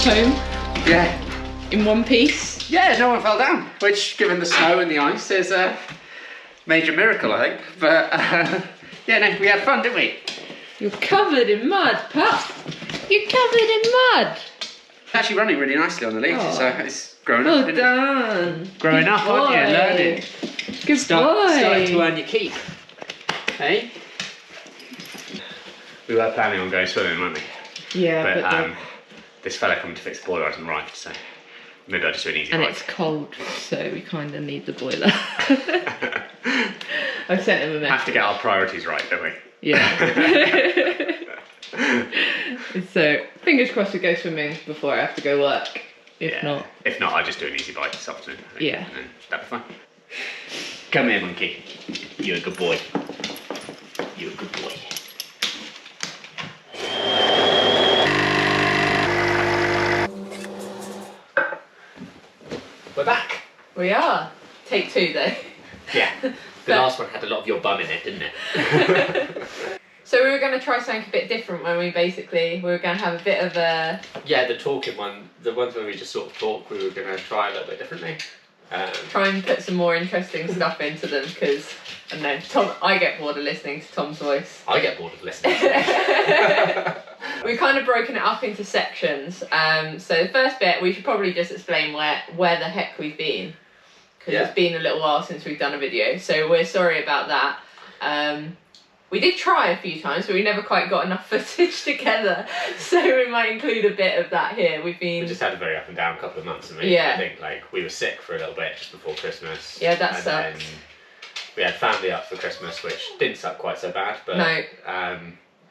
home. Yeah. In one piece. Yeah, no one fell down, which, given the snow and the ice, is a major miracle, I think. But yeah, no, we had fun, didn't we? You're covered in mud, pup. You're covered in mud. Actually running really nicely on the lead, so it's growing Well up, isn't done. it? Growing up, aren't you? Learning. Good boy. Starting to earn your keep. Hey? We were planning on going swimming, weren't we? Yeah, but this fella coming to fix the boiler hasn't arrived, so maybe I'll just do an easy and bike. it's cold, so we kind of need the boiler. I sent him a message. Have to get our priorities right, don't we? Yeah. So, fingers crossed we go swimming before I have to go work. If not, I'll just do an easy bike this afternoon. I think, yeah. And then that'll be fine. Come here, monkey. You're a good boy. You're a good boy. We're back. We are. Take two though. Yeah. The last one had a lot of your bum in it, didn't it? So we were going to try something a bit different when we were going to have a bit of a... Yeah, the talking one, the ones where we just sort of talk, we were going to try a little bit differently. Try and put some more interesting stuff into them, because, I don't know, I get bored of listening to Tom's voice. I get bored of listening to it. We've kind of broken it up into sections. So the first bit, we should probably just explain where the heck we've been. Because it's been a little while since we've done a video, so we're sorry about that. We did try a few times, but we never quite got enough footage together, so we might include a bit of that here. We just had a very up and down couple of months, and I think like we were sick for a little bit just before Christmas. Yeah, that and sucks. Then we had family up for Christmas, which didn't suck quite so bad, but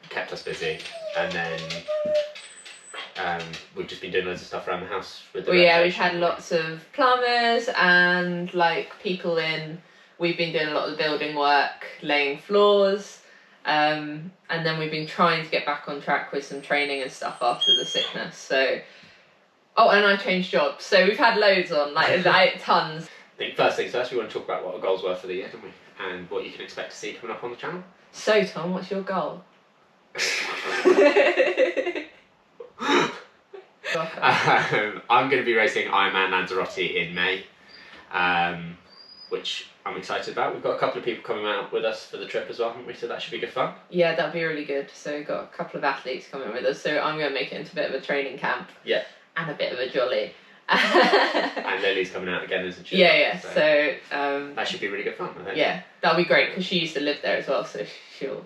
kept us busy. And then we've just been doing loads of stuff around the house with the we've had lots of plumbers and like people in. We've been doing a lot of the building work, laying floors. And then we've been trying to get back on track with some training and stuff after the sickness. So, and I changed jobs. So we've had loads on, like tons. I think first things first, we want to talk about what our goals were for the year, don't we? And what you can expect to see coming up on the channel. So Tom, what's your goal? I'm going to be racing Ironman Lanzarote in May, which I'm excited about. We've got a couple of people coming out with us for the trip as well, haven't we? So that should be good fun. Yeah, that'll be really good. So we've got a couple of athletes coming with us. So I'm going to make it into a bit of a training camp. Yeah. And a bit of a jolly. And Lily's coming out again, isn't she? Yeah. So that should be really good fun, I think. Yeah, that'll be great because she used to live there as well, so she'll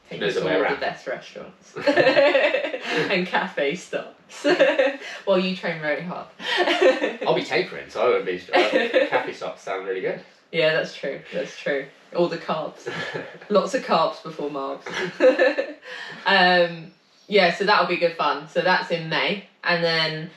take us to all the best restaurants and cafe stops while you train very hard. I'll be tapering, so I won't be. Cafe stops sound really good. Yeah, that's true. That's true. All the carbs, lots of carbs before marbs. Yeah, so that'll be good fun. So that's in May, and then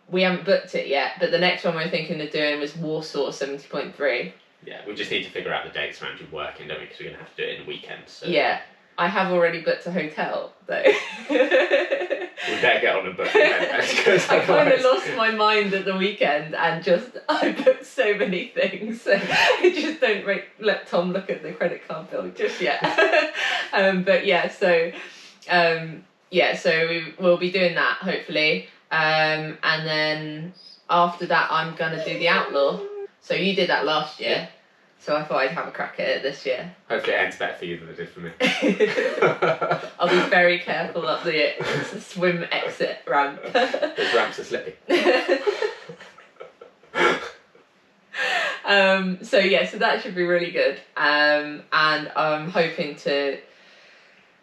we haven't booked it yet, but the next one we're thinking of doing was Warsaw 70.3. Yeah, we just need to figure out the dates around you working, don't we? Because we're going to have to do it in weekends. So. Yeah, I have already booked a hotel, though. We better get on and book it. I kind of lost my mind at the weekend and I booked so many things. So I just don't let Tom look at the credit card bill just yet. But yeah, so we will be doing that, hopefully. And then after that, I'm going to do the Outlaw. So you did that last year. Yeah. So I thought I'd have a crack at it this year. Hopefully it ends better for you than it did for me. I'll be very careful up the swim exit ramp. Those ramps are slippy. So that should be really good. And I'm hoping to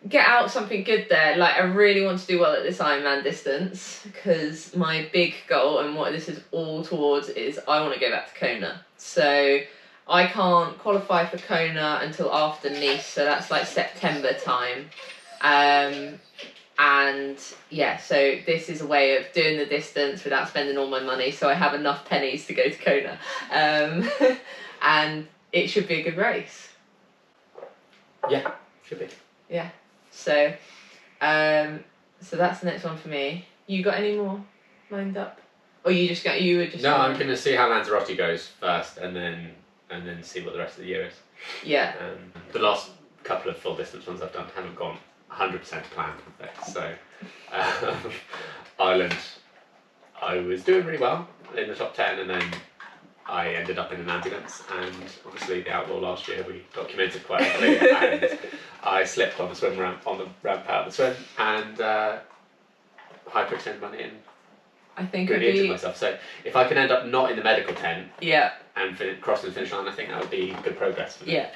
get out something good there. Like, I really want to do well at this Ironman distance, because my big goal and what this is all towards is I want to go back to Kona. So I can't qualify for Kona until after Nice, so that's like September time. And yeah, so this is a way of doing the distance without spending all my money, so I have enough pennies to go to Kona. And it should be a good race. Yeah, should be. Yeah. So that's the next one for me. You got any more lined up? Or you were just... No, I'm going to see how Lanzarote goes first, and then see what the rest of the year is. Yeah. The last couple of full distance ones I've done haven't gone 100% planned. So Ireland, I was doing really well in the top 10, and then I ended up in an ambulance, and obviously the outlaw last year we documented quite heavily, and I slipped on the swim ramp, on the ramp out of the swim, and hyperextended my knee and I think really injured myself. So if I can end up not in the medical tent, and crossing the finish line, I think that would be good progress for me. Yeah,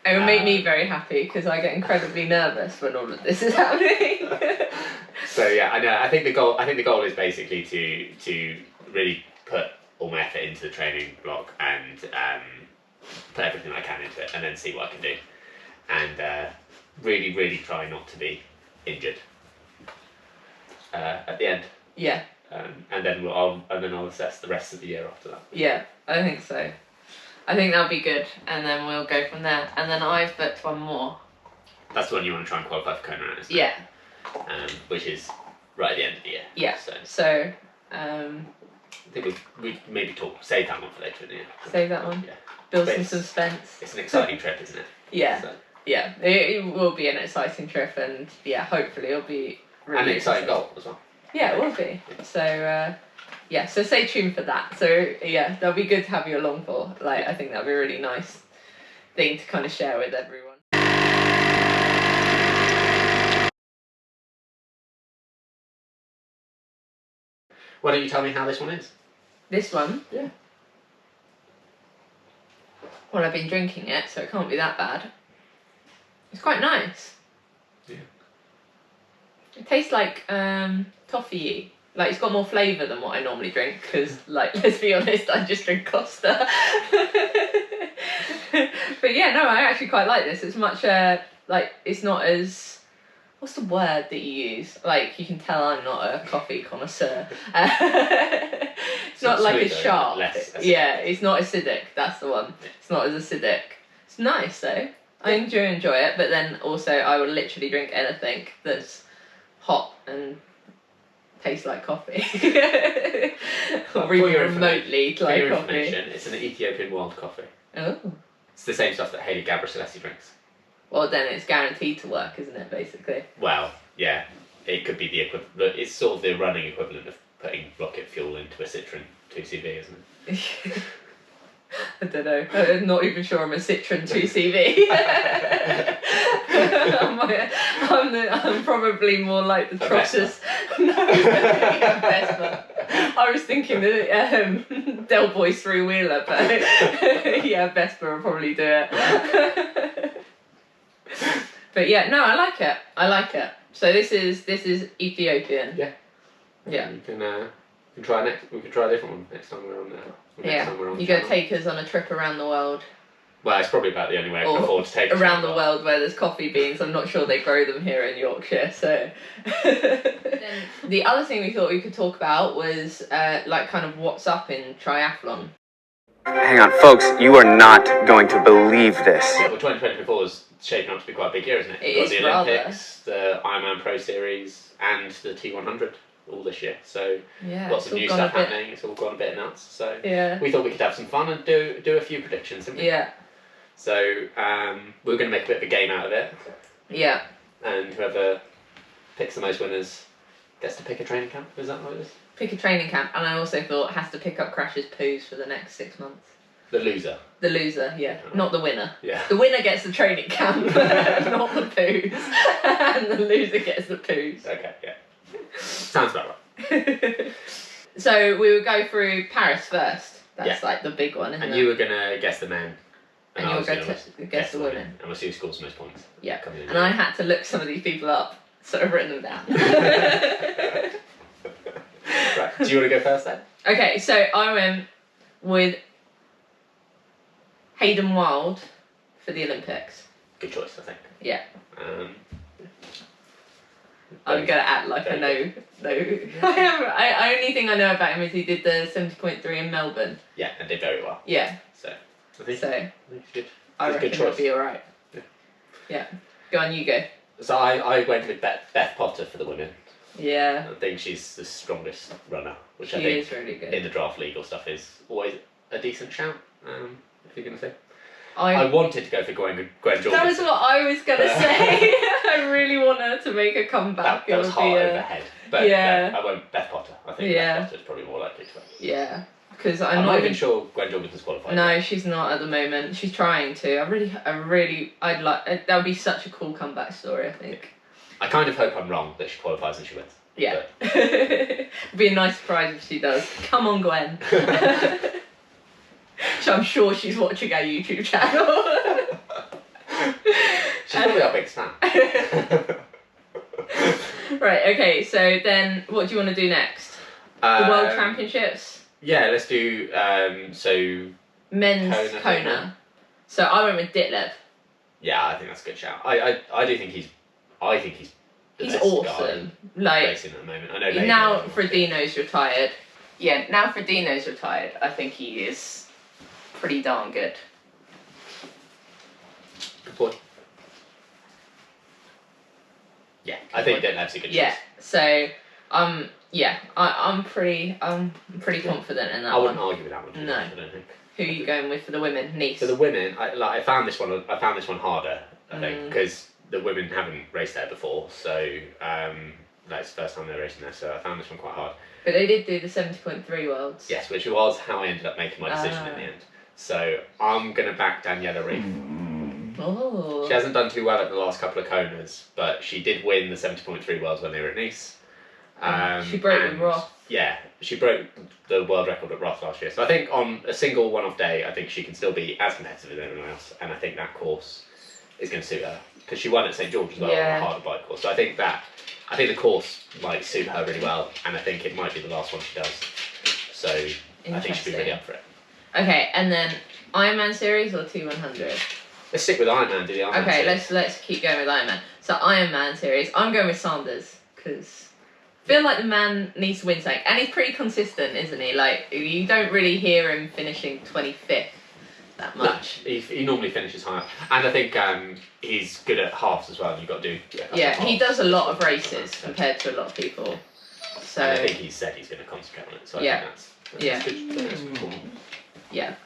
it would make me very happy because I get incredibly nervous when all of this is happening. So yeah, I know. I think the goal is basically to really put all my effort into the training block and put everything I can into it, and then see what I can do, and really try not to be injured at the end. Yeah. And then I'll assess the rest of the year after that. Yeah, I think so. I think that'll be good, and then we'll go from there. And then I've booked one more. That's the one you want to try and qualify for Kona, isn't it? Yeah. Which is right at the end of the year. Yeah. So I think we maybe save that one for later in the year. Save that one. Yeah. Build some suspense. It's an exciting trip, isn't it? Yeah. So. Yeah. It will be an exciting trip, and yeah, hopefully it'll be really and an exciting goal as well. Yeah, it will be. So so stay tuned for that. So yeah, that'll be good to have you along for. Like, I think that'll be a really nice thing to kind of share with everyone. Why don't you tell me how this one is? This one? Yeah. Well, I've been drinking it, so it can't be that bad. It's quite nice. Yeah. It tastes like toffee-y. Like, it's got more flavour than what I normally drink, because, like, let's be honest, I just drink Costa. But yeah, no, I actually quite like this. It's much, like, it's not as... What's the word that you use? Like, you can tell I'm not a coffee connoisseur. It's not like as sharp. Yeah, it's not acidic, that's the one. It's not as acidic. It's nice, though. I enjoy it, but then also I would literally drink anything that's hot and tastes like coffee. Or even remotely like coffee. It's an Ethiopian wild coffee. Oh. It's the same stuff that Hayley Gabrielsi drinks. Well, then it's guaranteed to work, isn't it, basically? Well, yeah. It could be the equivalent. It's sort of the running equivalent of putting rocket fuel into a Citroen 2CV, isn't it? I don't know. I'm not even sure I'm a Citroen 2CV. I'm probably more like the Trotters. No, Vespa. I was thinking the Del Boy's three-wheeler, but yeah, Vespa will probably do it. But yeah, no, I like it. So this is Ethiopian. Yeah. Yeah. We can try we can try a different one next time we're on there. Yeah. You're going to take us on a trip around the world. Well, it's probably about the only way I can afford to take us around the world where there's coffee beans. I'm not sure they grow them here in Yorkshire, so. Then the other thing we thought we could talk about was like kind of what's up in triathlon. Hang on, folks, you are not going to believe this. Yeah, well, 2024 is shaping up to be quite a big year, isn't it? It is the Olympics, the Ironman Pro Series, and the T100 all this year. So lots of new stuff happening. It's all gone a bit nuts. So we thought we could have some fun and do a few predictions, didn't we? Yeah. So we're going to make a bit of a game out of it. Yeah. And whoever picks the most winners gets to pick a training camp. Is that what it is? Pick a training camp, and I also thought has to pick up Crash's poos for the next 6 months. The loser. The loser, yeah. Not the winner. Yeah. The winner gets the training camp, not the poos. And the loser gets the poos. Okay, yeah. Sounds about right. So we would go through Paris first. That's like the big one, isn't it? And you were going to guess the men. And you were going to guess the women. And we'll see who scores the most points. Yeah. And I had to look some of these people up, so I've written them down. Right. Do you want to go first then? Okay, so I went with Hayden Wild for the Olympics. Good choice, I think. Yeah. I'm gonna act like I know. I only thing I know about him is he did the 70.3 in Melbourne. Yeah, and did very well. Yeah. So I think it's good. I reckon it'll be alright. Yeah. Go on, you go. So I went with Beth Potter for the women. Yeah. I think she's the strongest runner, which she I think is really good. In the draft legal stuff is always a decent shout. If you're gonna say. I wanted to go for Gwen Jordan. That was what I was gonna say. I really want her to make a comeback. That was heart overhead. But Yeah. no, I won't. Beth Potter. I think Beth Potter is probably more likely to win. Yeah, because I'm not even sure Gwen Jorgensen's qualified. No, she's not at the moment. She's trying to. I'd like. That would be such a cool comeback story. I think. I kind of hope I'm wrong that she qualifies and she wins. Yeah. It'd be a nice surprise if she does. Come on, Gwen. So I'm sure she's watching our YouTube channel. She's probably our biggest fan. Right, okay, so then what do you want to do next? The World Championships? Yeah, let's do Men's Kona. So I went with Ditlev. Yeah, I think that's a good shout. I do think he's the best awesome. guy Like racing at the moment. I know now Frodeno's retired. Yeah, now Frodeno's retired, I think he is pretty darn good. Good point. Yeah, I think Ditlev's a good choice. Yeah, so I'm pretty confident in that one. I wouldn't argue with that one. No. I don't think. Who are you going with for the women? Nice. For the women, I found this one harder. I think because the women haven't raced there before, so that's the first time they're racing there. So I found this one quite hard. But they did do the 70.3 Worlds. Yes, which was how I ended up making my decision in the end. So I'm gonna back Daniela Reef. Oh. She hasn't done too well at the last couple of Konas, but she did win the 70.3 Worlds when they were at Nice. She broke the Roth. Yeah, she broke the world record at Roth last year. So I think on a single one-off day, I think she can still be as competitive as anyone else, and I think that course is going to suit her because she won at St George as well on a harder bike course. So I think the course might suit her really well, and I think it might be the last one she does. So I think she'll be really up for it. Okay, and then Ironman series or T100? Let's stick with Ironman. Do the Ironman series. let's keep going with Ironman. So Ironman series, I'm going with Sanders because I feel like the man needs to win something, and he's pretty consistent, isn't he? Like you don't really hear him finishing 25th that much. No, he normally finishes higher, and I think he's good at halves as well. You've got to do. Yeah, he does a lot of races compared to a lot of people. So and I think he said he's going to concentrate on it. So I think that's good. That's cool. Yeah.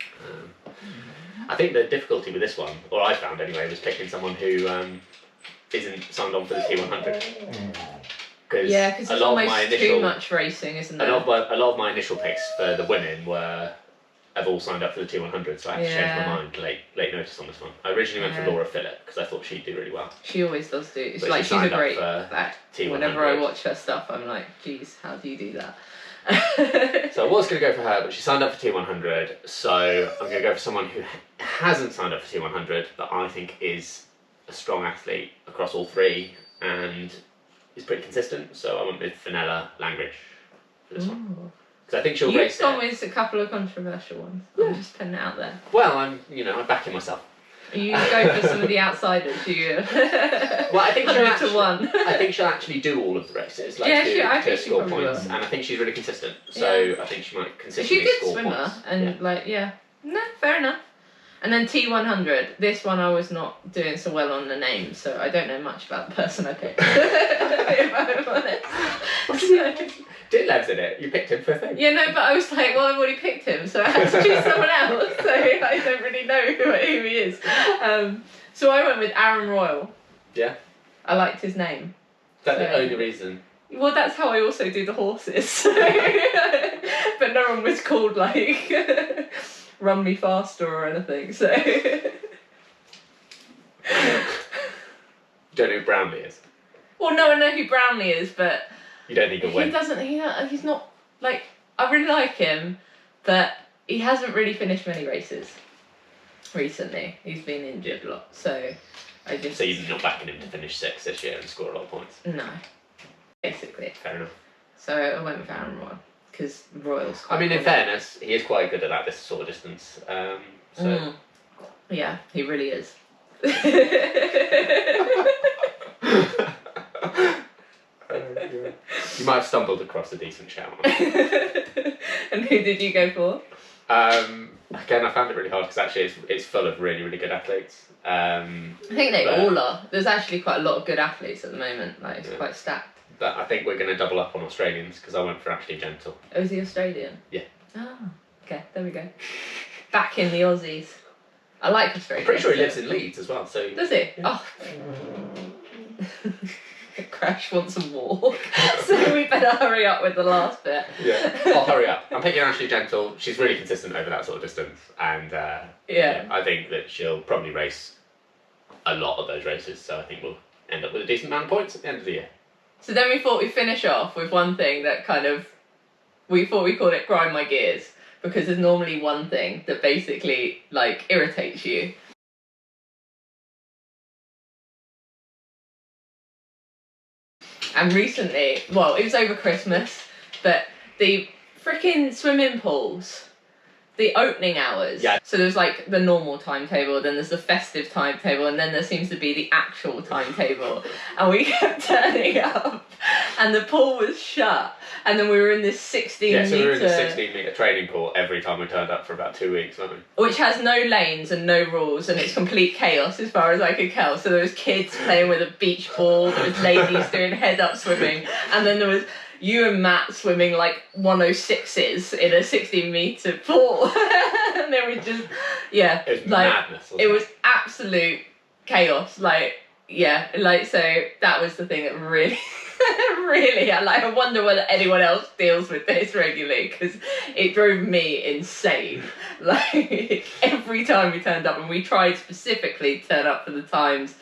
I think the difficulty with this one, or I found anyway, was picking someone who isn't signed on for the T100. Because it's almost too much racing, isn't it? A lot of my initial picks for the women have all signed up for the T100, so I had to change my mind late notice on this one. I originally went for Laura Phillip because I thought she'd do really well. She always does do. It's but like she's a great. T100. Whenever I watch her stuff, I'm like, geez, how do you do that? So I was going to go for her, but she signed up for T100, so I'm going to go for someone who hasn't signed up for T100 that I think is a strong athlete across all three and is pretty consistent. So I went with Fenella Langridge for this one. Because I think she'll race. You've gone with a couple of controversial ones. I'm just putting it out there. Well, I'm backing myself. You go for some of the outsiders, do you? Well, I think I think she'll actually do all of the races, to score points, and I think she's really consistent. So I think she might consistently score points. She's a good swimmer, and no, fair enough. And then T100, this one I was not doing so well on the name, so I don't know much about the person I picked. If I'm honest. Ditlev's in it. You picked him for a thing. Yeah, no, but I was like, well, I've already picked him, so I had to choose someone else. So I don't really know who he is. So I went with Aaron Royal. Yeah. I liked his name. That's the only reason. Well, that's how I also do the horses. So. But no one was called like Run Me Faster or anything. So. Don't know who Brownlee is. Well, no, I know who Brownlee is, but. You don't think he'll win? He's not, like, I really like him, but he hasn't really finished many races recently. He's been injured a lot, so I just... So you're not backing him to finish 6th this year and score a lot of points? No, basically. Fair enough. So I went with Aaron Royal, because Royal's quite in fairness, he is quite good at this sort of distance, so... Yeah, he really is. You might have stumbled across a decent shout. And who did you go for? Again, I found it really hard because actually it's full of really, really good athletes. I think they all are. There's actually quite a lot of good athletes at the moment. Like it's quite stacked. But I think we're going to double up on Australians because I went for Ashley Gentle. Oh, is he Australian? Yeah. Oh, okay. There we go. Back in the Aussies. I like Australia. I'm pretty sure he lives in Leeds as well. So does he? Yeah. Oh. Crash wants a walk, so we better hurry up with the last bit. Yeah, I'll hurry up. I'm picking Ashley Gentle. She's really consistent over that sort of distance, and I think that she'll probably race a lot of those races. So I think we'll end up with a decent amount of points at the end of the year. So then we thought we'd finish off with one thing that we thought we called it grind my gears, because there's normally one thing that basically like irritates you. And recently, well, it was over Christmas, but the freaking swimming pools, the opening hours. Yeah. So there's like the normal timetable, then there's the festive timetable, and then there seems to be the actual timetable. And we kept turning up, and the pool was shut. And then we were in this 16 So we were in the metre 16-metre training pool every time we turned up for about 2 weeks, weren't we? which has no lanes and no rules, and it's complete chaos as far as I could tell. So there was kids playing with a beach ball, there was ladies doing head-up swimming, and then there was you and Matt swimming like 106s in a 16-metre pool. And they were just, It was madness, wasn't it was absolute chaos. So that was the thing that really... really, I wonder whether anyone else deals with this regularly, because it drove me insane. Like, every time we turned up, and we tried specifically to turn up for the times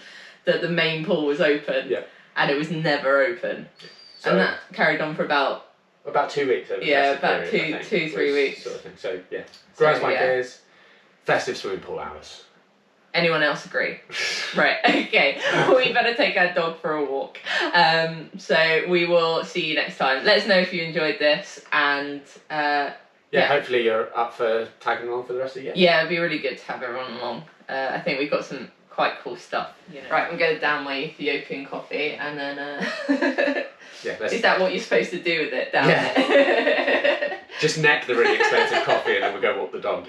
that the main pool was open, and it was never open. So, and that carried on for about 2 weeks. Over about period, 3 weeks. Sort of thing. So grinds my gears, festive swimming pool hours. Anyone else agree? Right, okay. We better take our dog for a walk. So we will see you next time. Let us know if you enjoyed this, and hopefully you're up for tagging along for the rest of the year. Yeah, it'd be really good to have everyone along. I think we've got some quite cool stuff. Right, I'm going to down my Ethiopian coffee, and then... Is that what you're supposed to do with it? Down it? Just neck the really expensive coffee and then we'll go walk the dog,